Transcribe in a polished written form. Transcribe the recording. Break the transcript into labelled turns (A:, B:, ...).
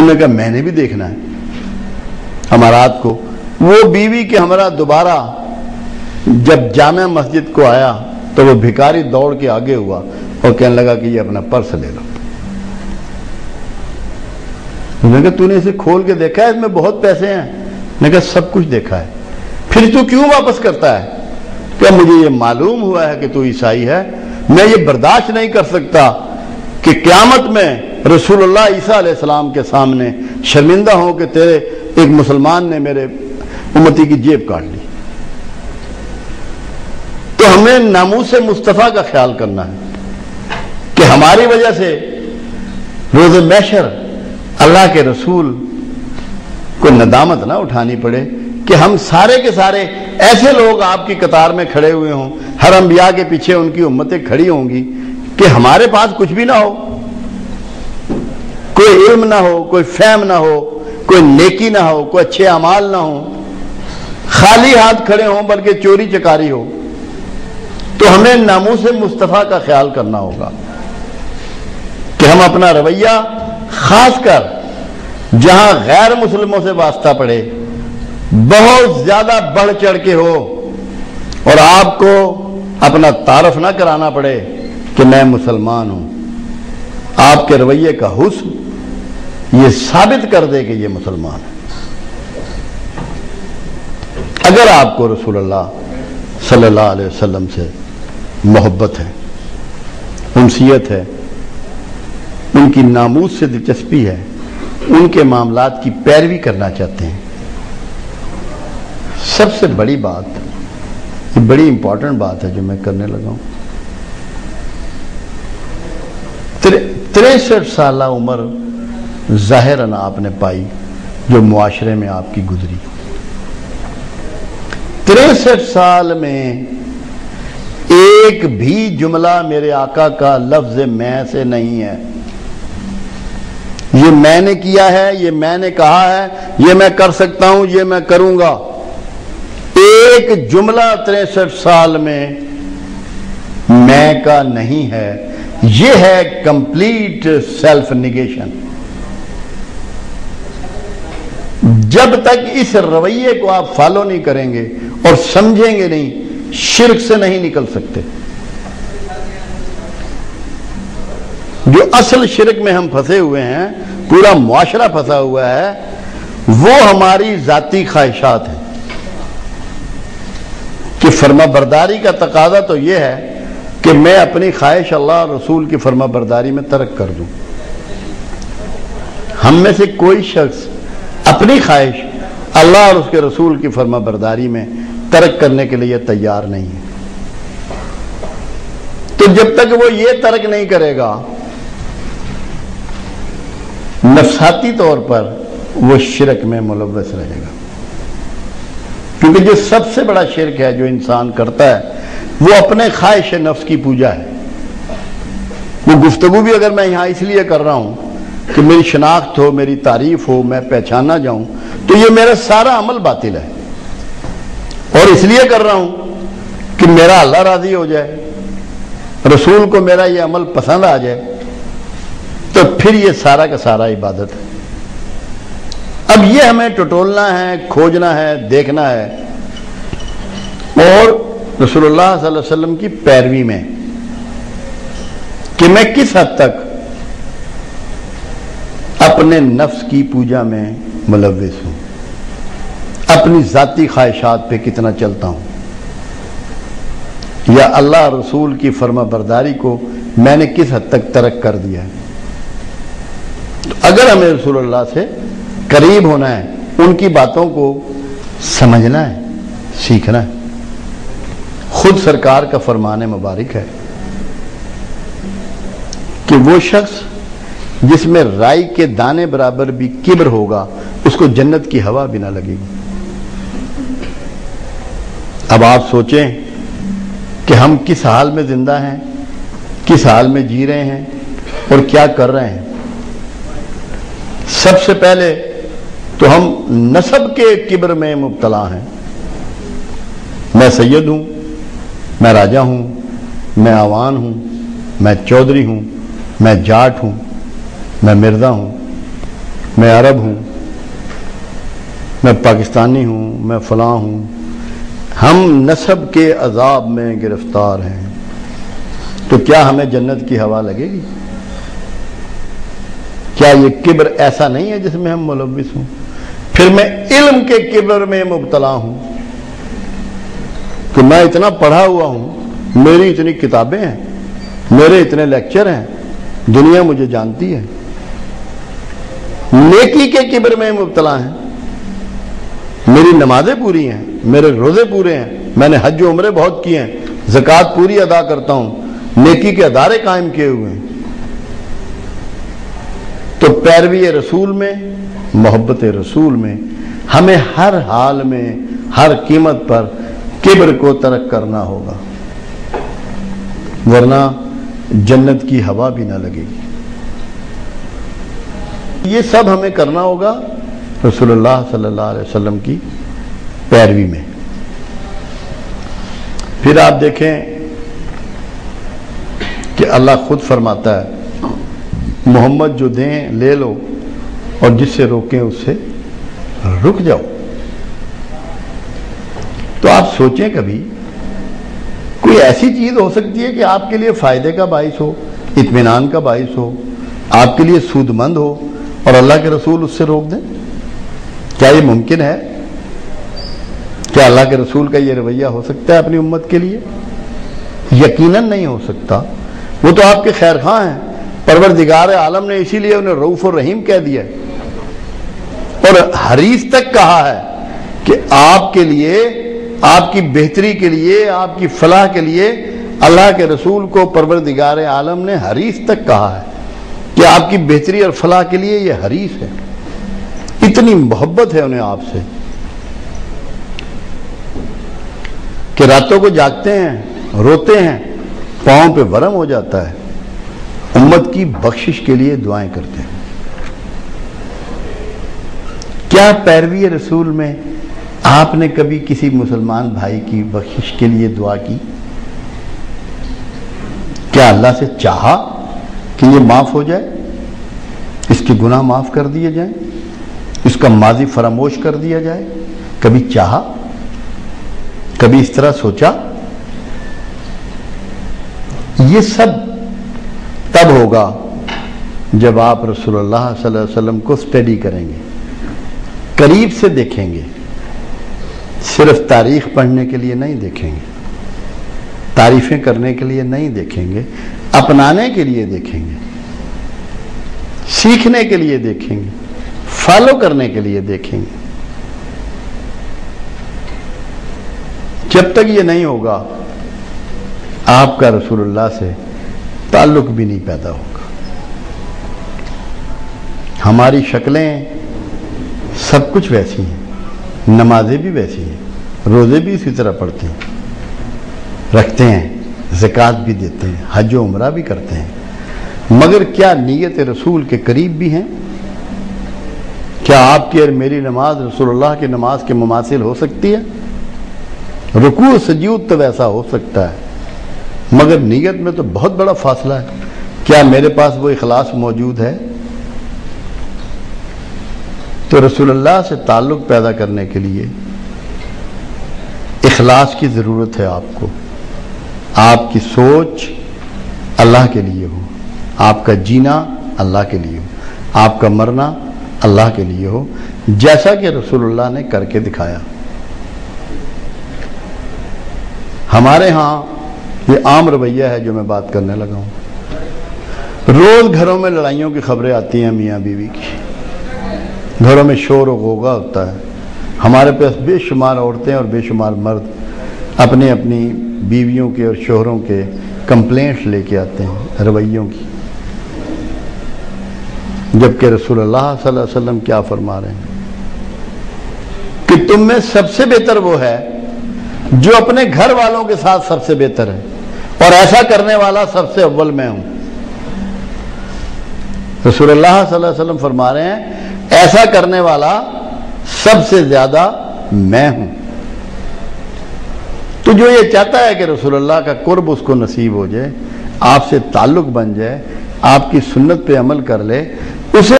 A: انہوں نے کہا میں نے بھی دیکھنا ہے امارات کو. وہ بیوی کے ہمراہ دوبارہ جب جامع مسجد کو آیا تو وہ بھکاری دوڑ کے آگے ہوا اور کہنے لگا کہ یہ اپنا پرس لے لو. انہوں نے کہا تو نے اسے کھول کے دیکھا ہے؟ اس میں بہت پیسے ہیں. میں نے کہا سب کچھ دیکھا ہے. پھر تو کیوں واپس کرتا ہے؟ کہ مجھے یہ معلوم ہوا ہے کہ تو عیسائی ہے. میں یہ برداشت نہیں کر سکتا کہ قیامت میں رسول اللہ عیسیٰ علیہ السلام کے سامنے شرمندہ ہوں کہ تیرے ایک مسلمان نے میرے امتی کی جیب کاٹ لی. تو ہمیں ناموس مصطفیٰ کا خیال کرنا ہے کہ ہماری وجہ سے روز محشر اللہ کے رسول کو ندامت نہ اٹھانی پڑے کہ ہم سارے کے سارے ایسے لوگ آپ کی قطار میں کھڑے ہوئے ہوں، ہر انبیاء کے پیچھے ان کی امتیں کھڑی ہوں گی، کہ ہمارے پاس کچھ بھی نہ ہو، کوئی علم نہ ہو، کوئی فہم نہ ہو، کوئی نیکی نہ ہو، کوئی اچھے اعمال نہ ہو، خالی ہاتھ کھڑے ہوں بلکہ چوری چکاری ہو. تو ہمیں ناموس مصطفیٰ کا خیال کرنا ہوگا کہ ہم اپنا رویہ خاص کر جہاں غیر مسلموں سے واسطہ پڑے بہت زیادہ بڑھ چڑھ کے ہو، اور آپ کو اپنا تعارف نہ کرانا پڑے کہ میں مسلمان ہوں. آپ کے رویے کا حسن یہ ثابت کر دے کہ یہ مسلمان ہے. اگر آپ کو رسول اللہ صلی اللہ علیہ وسلم سے محبت ہے، انسیت ہے، ان کی ناموس سے دلچسپی ہے، ان کے معاملات کی پیروی کرنا چاہتے ہیں، سب سے بڑی بات، یہ بڑی امپورٹنٹ بات ہے جو میں کرنے لگا ہوں. 63 سالہ عمر ظاہراً آپ نے پائی جو معاشرے میں آپ کی گزری. 63 سال میں ایک بھی جملہ میرے آقا کا لفظ میں سے نہیں ہے. یہ میں نے کیا ہے، یہ میں نے کہا ہے، یہ میں کر سکتا ہوں، یہ میں کروں گا. ایک جملہ 63 سال میں میں کا نہیں ہے. یہ ہے کمپلیٹ سیلف نیگیشن. جب تک اس رویے کو آپ فالو نہیں کریں گے اور سمجھیں گے نہیں، شرک سے نہیں نکل سکتے. جو اصل شرک میں ہم پھنسے ہوئے ہیں، پورا معاشرہ پھنسا ہوا ہے، وہ ہماری ذاتی خواہشات ہیں. کہ فرما برداری کا تقاضا تو یہ ہے کہ میں اپنی خواہش اللہ اور رسول کی فرما برداری میں ترک کر دوں. ہم میں سے کوئی شخص اپنی خواہش اللہ اور اس کے رسول کی فرما برداری میں ترک کرنے کے لیے تیار نہیں ہے. تو جب تک وہ یہ ترک نہیں کرے گا، نفساتی طور پر وہ شرک میں ملوث رہے گا. کیونکہ جو سب سے بڑا شرک ہے جو انسان کرتا ہے وہ اپنے خواہش نفس کی پوجا ہے. وہ گفتگو بھی اگر میں یہاں اس لیے کر رہا ہوں کہ میری شناخت ہو، میری تعریف ہو، میں پہچانا جاؤں، تو یہ میرا سارا عمل باطل ہے. اور اس لیے کر رہا ہوں کہ میرا اللہ راضی ہو جائے، رسول کو میرا یہ عمل پسند آ جائے، تو پھر یہ سارا کا سارا عبادت ہے. اب یہ ہمیں ٹٹولنا ہے، کھوجنا ہے، دیکھنا ہے، اور رسول اللہ صلی اللہ علیہ وسلم کی پیروی میں کہ میں کس حد تک اپنے نفس کی پوجا میں ملوث ہوں، اپنی ذاتی خواہشات پہ کتنا چلتا ہوں، یا اللہ رسول کی فرما برداری کو میں نے کس حد تک ترک کر دیا ہے. تو اگر ہمیں رسول اللہ سے قریب ہونا ہے، ان کی باتوں کو سمجھنا ہے، سیکھنا ہے. خود سرکار کا فرمان مبارک ہے کہ وہ شخص جس میں رائی کے دانے برابر بھی کبر ہوگا اس کو جنت کی ہوا بھی نہ لگے گی. اب آپ سوچیں کہ ہم کس حال میں زندہ ہیں، کس حال میں جی رہے ہیں اور کیا کر رہے ہیں. سب سے پہلے تو ہم نسب کے کبر میں مبتلا ہیں. میں سید ہوں، میں راجہ ہوں، میں آوان ہوں، میں چودھری ہوں، میں جاٹ ہوں، میں مرزا ہوں. میں عرب ہوں، میں پاکستانی ہوں، میں فلاں ہوں، ہم نسب کے عذاب میں گرفتار ہیں، تو کیا ہمیں جنت کی ہوا لگے گی؟ کیا یہ کبر ایسا نہیں ہے جس میں ہم ملوث ہوں؟ پھر میں علم کے کبر میں مبتلا ہوں کہ میں اتنا پڑھا ہوا ہوں، میری اتنی کتابیں ہیں، میرے اتنے لیکچر ہیں، دنیا مجھے جانتی ہے۔ نیکی کے کبر میں مبتلا ہیں، میری نمازیں پوری ہیں، میرے روزے پورے ہیں، میں نے حج و عمرے بہت کیے ہیں، زکوٰۃ پوری ادا کرتا ہوں، نیکی کے ادارے قائم کیے ہوئے ہیں، تو پیروی رسول میں، محبت رسول میں ہمیں ہر حال میں، ہر قیمت پر کبر کو ترک کرنا ہوگا، ورنہ جنت کی ہوا بھی نہ لگے گی۔ یہ سب ہمیں کرنا ہوگا رسول اللہ صلی اللہ علیہ وسلم کی پیروی میں۔ پھر آپ دیکھیں کہ اللہ خود فرماتا ہے محمد جو دیں لے لو اور جس سے روکیں اس سے رک جاؤ۔ تو آپ سوچیں کبھی کوئی ایسی چیز ہو سکتی ہے کہ آپ کے لیے فائدے کا باعث ہو، اطمینان کا باعث ہو، آپ کے لیے سود مند ہو، اور اللہ کے رسول اس سے روک دیں؟ کیا یہ ممکن ہے؟ کیا اللہ کے رسول کا یہ رویہ ہو سکتا ہے اپنی امت کے لیے؟ یقیناً نہیں ہو سکتا۔ وہ تو آپ کے خیر خواہ ہیں، پروردگار عالم نے اسی لیے انہیں رؤوف الرحیم کہہ دیا اور حریص تک کہا ہے کہ آپ کے لیے، آپ کی بہتری کے لیے، آپ کی فلاح کے لیے اللہ کے رسول کو پروردگار عالم نے حریص تک کہا ہے کہ آپ کی بہتری اور فلاح کے لیے یہ حریص ہے۔ اتنی محبت ہے انہیں آپ سے کہ راتوں کو جاگتے ہیں، روتے ہیں، پاؤں پہ ورم ہو جاتا ہے، امت کی بخشش کے لیے دعائیں کرتے ہیں۔ کیا پیروی رسول میں آپ نے کبھی کسی مسلمان بھائی کی بخشش کے لیے دعا کی؟ کیا اللہ سے چاہا کہ یہ معاف ہو جائے، اس کے گناہ معاف کر دیے جائیں، اس کا ماضی فراموش کر دیا جائے؟ کبھی چاہا؟ کبھی اس طرح سوچا؟ یہ سب تب ہوگا جب آپ رسول اللہ صلی اللہ علیہ وسلم کو اسٹڈی کریں گے، قریب سے دیکھیں گے، صرف تاریخ پڑھنے کے لیے نہیں دیکھیں گے، تعریفیں کرنے کے لیے نہیں دیکھیں گے، اپنانے کے لیے دیکھیں گے، سیکھنے کے لیے دیکھیں گے، فالو کرنے کے لیے دیکھیں گے۔ جب تک یہ نہیں ہوگا آپ کا رسول اللہ سے تعلق بھی نہیں پیدا ہوگا۔ ہماری شکلیں سب کچھ ویسی ہیں، نمازیں بھی ویسی ہیں، روزے بھی اسی طرح پڑھتے ہیں، رکھتے ہیں، زکوٰۃ بھی دیتے ہیں، حج و عمرہ بھی کرتے ہیں، مگر کیا نیت رسول کے قریب بھی ہیں؟ کیا آپ کی اور میری نماز رسول اللہ کی نماز کے مماثل ہو سکتی ہے؟ رکوع سجود تو ویسا ہو سکتا ہے، مگر نیت میں تو بہت بڑا فاصلہ ہے۔ کیا میرے پاس وہ اخلاص موجود ہے؟ تو رسول اللہ سے تعلق پیدا کرنے کے لیے اخلاص کی ضرورت ہے آپ کو۔ آپ کی سوچ اللہ کے لیے ہو، آپ کا جینا اللہ کے لیے ہو، آپ کا مرنا اللہ کے لیے ہو، جیسا کہ رسول اللہ نے کر کے دکھایا۔ ہمارے ہاں یہ عام رویہ ہے جو میں بات کرنے لگا ہوں۔ روز گھروں میں لڑائیوں کی خبریں آتی ہیں، میاں بیوی کی، گھروں میں شور و غوغا ہوتا ہے۔ ہمارے پاس بے شمار عورتیں اور بے شمار مرد اپنی اپنی بیویوں کے اور شوہروں کے کمپلینٹس لے کے آتے ہیں رویوں کی، جبکہ رسول اللہ صلی اللہ علیہ وسلم کیا فرما رہے ہیں کہ تم میں سب سے بہتر وہ ہے جو اپنے گھر والوں کے ساتھ سب سے بہتر ہے، اور ایسا کرنے والا سب سے اول میں ہوں۔ رسول اللہ صلی اللہ علیہ وسلم فرما رہے ہیں ایسا کرنے والا سب سے زیادہ میں ہوں۔ تو جو یہ چاہتا ہے کہ رسول اللہ کا قرب اس کو نصیب ہو جائے، آپ سے تعلق بن جائے، آپ کی سنت پہ عمل کر لے، اسے